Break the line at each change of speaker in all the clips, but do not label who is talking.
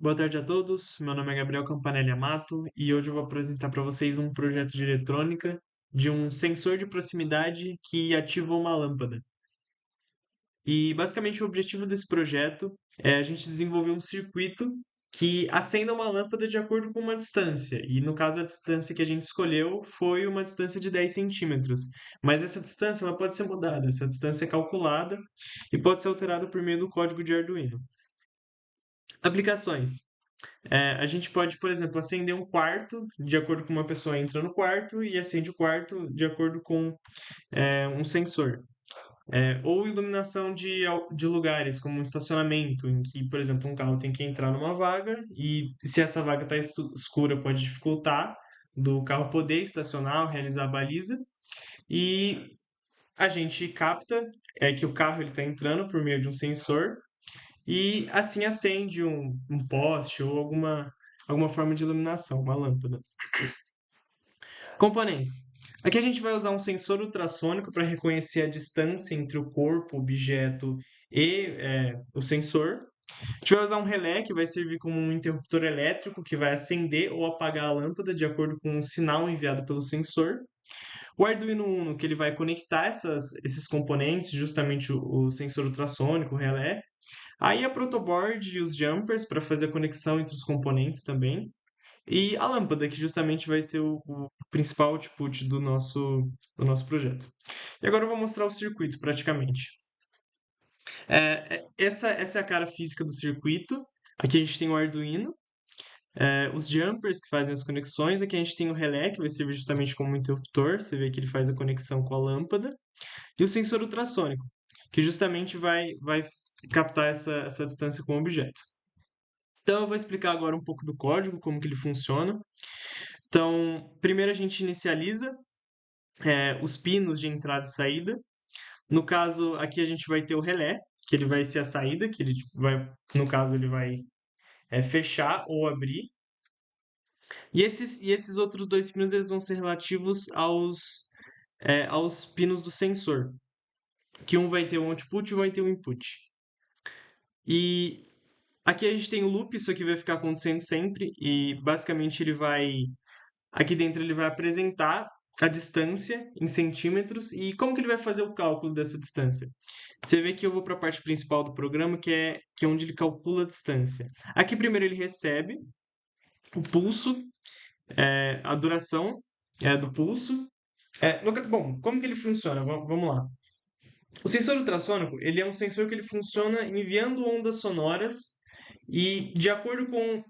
Boa tarde a todos. Meu nome é Gabriel Campanelli Amato e hoje eu vou apresentar para vocês um projeto de eletrônica de um sensor de proximidade que ativa uma lâmpada. E basicamente o objetivo desse projeto é a gente desenvolver um circuito que acenda uma lâmpada de acordo com uma distância. E no caso, a distância que a gente escolheu foi uma distância de 10 centímetros. Mas essa distância ela pode ser mudada, essa distância é calculada e pode ser alterada por meio do código de Arduino. Aplicações. A gente pode, por exemplo, acender um quarto de acordo com uma pessoa entra no quarto e acende o quarto de acordo com um sensor. Ou iluminação de lugares, como um estacionamento, em que, por exemplo, um carro tem que entrar numa vaga e se essa vaga está escura pode dificultar do carro poder estacionar ou realizar a baliza. E a gente capta que o carro está entrando por meio de um sensor e assim acende um poste ou alguma forma de iluminação, uma lâmpada. Componentes. Aqui a gente vai usar um sensor ultrassônico para reconhecer a distância entre o corpo, o objeto e o sensor. A gente vai usar um relé que vai servir como um interruptor elétrico que vai acender ou apagar a lâmpada de acordo com o sinal enviado pelo sensor. O Arduino Uno, que ele vai conectar esses componentes, justamente o sensor ultrassônico, o relé. Aí a protoboard e os jumpers para fazer a conexão entre os componentes também. E a lâmpada, que justamente vai ser o principal output do nosso projeto. E agora eu vou mostrar o circuito praticamente. Essa é a cara física do circuito. Aqui a gente tem o Arduino, os jumpers que fazem as conexões. Aqui a gente tem o relé, que vai servir justamente como interruptor. Você vê que ele faz a conexão com a lâmpada. E o sensor ultrassônico, que justamente vai captar essa distância com o objeto. Então eu vou explicar agora um pouco do código, como que ele funciona. Então, primeiro a gente inicializa os pinos de entrada e saída. No caso, aqui a gente vai ter o relé, que ele vai ser a saída, que ele vai, no caso, ele vai fechar ou abrir. E esses outros dois pinos eles vão ser relativos aos pinos do sensor, que um vai ter um output e um vai ter um input. E aqui a gente tem o loop, isso aqui vai ficar acontecendo sempre, e basicamente aqui dentro ele vai apresentar a distância em centímetros e como que ele vai fazer o cálculo dessa distância. Você vê que eu vou para a parte principal do programa, que é onde ele calcula a distância. Aqui primeiro ele recebe o pulso, a duração do pulso. Bom, como que ele funciona? Vamos lá. O sensor ultrassônico, ele é um sensor que ele funciona enviando ondas sonoras e de acordo com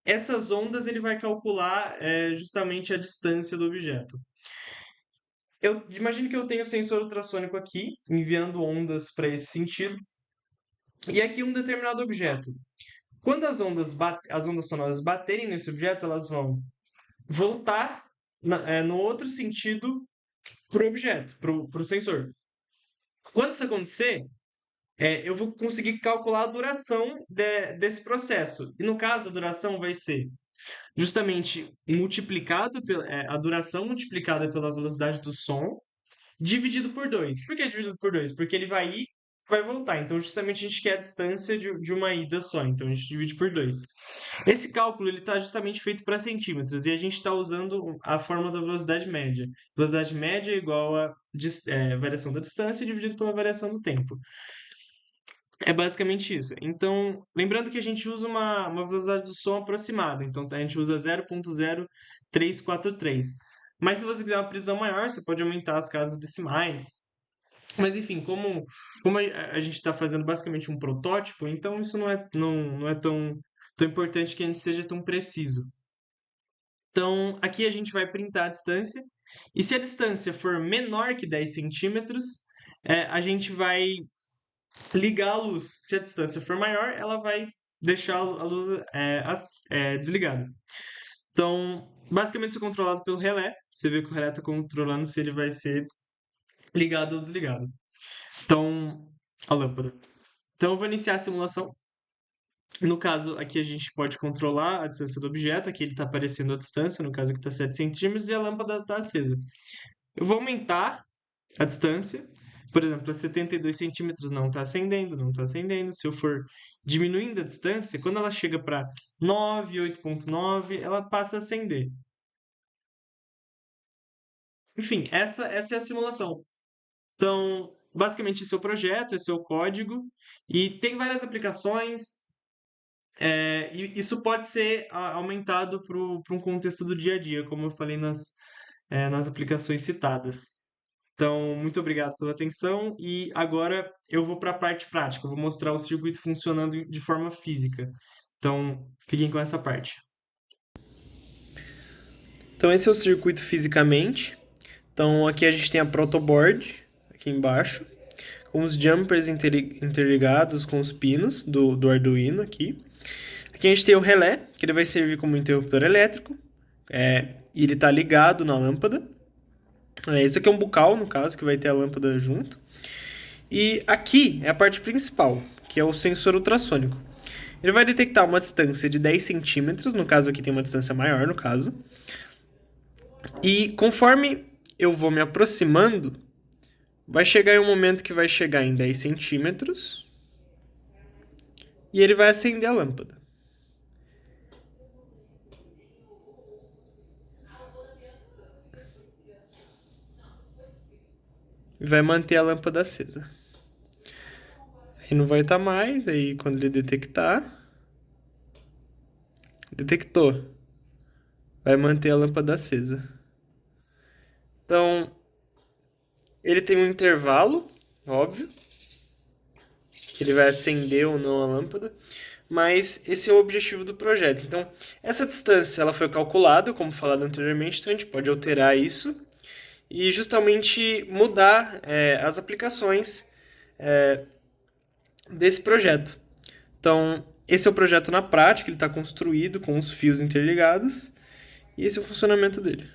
essas ondas ele vai calcular justamente a distância do objeto. Eu imagino que eu tenho o sensor ultrassônico aqui, enviando ondas para esse sentido, e aqui um determinado objeto. Quando as ondas sonoras baterem nesse objeto, elas vão voltar no outro sentido para o objeto, para o sensor. Quando isso acontecer, eu vou conseguir calcular a duração desse processo. E no caso, a duração vai ser justamente a duração multiplicada pela velocidade do som dividido por 2. Por que dividido por 2? Porque ele vai ir e vai voltar. Então, justamente, a gente quer a distância de uma ida só. Então, a gente divide por 2. Esse cálculo está justamente feito para centímetros. E a gente está usando a fórmula da velocidade média. Velocidade média é igual a variação da distância dividido pela variação do tempo. É basicamente isso. Então, lembrando que a gente usa uma velocidade do som aproximada. Então, a gente usa 0.0343. Mas se você quiser uma precisão maior, você pode aumentar as casas decimais. Mas enfim, como a gente está fazendo basicamente um protótipo, então isso não é tão importante que a gente seja tão preciso. Então, aqui a gente vai printar a distância. E se a distância for menor que 10 centímetros, a gente vai ligar a luz. Se a distância for maior, ela vai deixar a luz desligada. Então, basicamente isso é controlado pelo relé. Você vê que o relé está controlando se ele vai ser ligado ou desligado. Então, a lâmpada. Então, eu vou iniciar a simulação. No caso, aqui a gente pode controlar a distância do objeto. Aqui ele está aparecendo a distância, no caso aqui está 7 centímetros, e a lâmpada está acesa. Eu vou aumentar a distância por exemplo, a 72 centímetros não está acendendo, não está acendendo. Se eu for diminuindo a distância, quando ela chega para 9, 8,9, ela passa a acender. Enfim, essa é a simulação. Então, basicamente, esse é o projeto, esse é o código, e tem várias aplicações, e isso pode ser aumentado para um contexto do dia a dia, como eu falei nas aplicações citadas. Então, muito obrigado pela atenção, e agora eu vou para a parte prática, eu vou mostrar o circuito funcionando de forma física. Então, fiquem com essa parte. Então, esse é o circuito fisicamente. Então, aqui a gente tem a protoboard, aqui embaixo, com os jumpers interligados com os pinos do Arduino aqui. Aqui a gente tem o relé, que ele vai servir como interruptor elétrico, e ele está ligado na lâmpada. Isso aqui é um bucal, no caso, que vai ter a lâmpada junto. E aqui é a parte principal, que é o sensor ultrassônico. Ele vai detectar uma distância de 10 centímetros, no caso aqui tem uma distância maior, no caso. E conforme eu vou me aproximando, vai chegar em um momento que vai chegar em 10 centímetros e ele vai acender a lâmpada. E vai manter a lâmpada acesa. Aí não vai estar mais, aí quando ele detectar... Detectou. Vai manter a lâmpada acesa. Então, ele tem um intervalo, óbvio, que ele vai acender ou não a lâmpada, mas esse é o objetivo do projeto. Então, essa distância ela foi calculada, como falado anteriormente, então a gente pode alterar isso e justamente mudar as aplicações desse projeto. Então, esse é o projeto na prática, ele está construído com os fios interligados e esse é o funcionamento dele.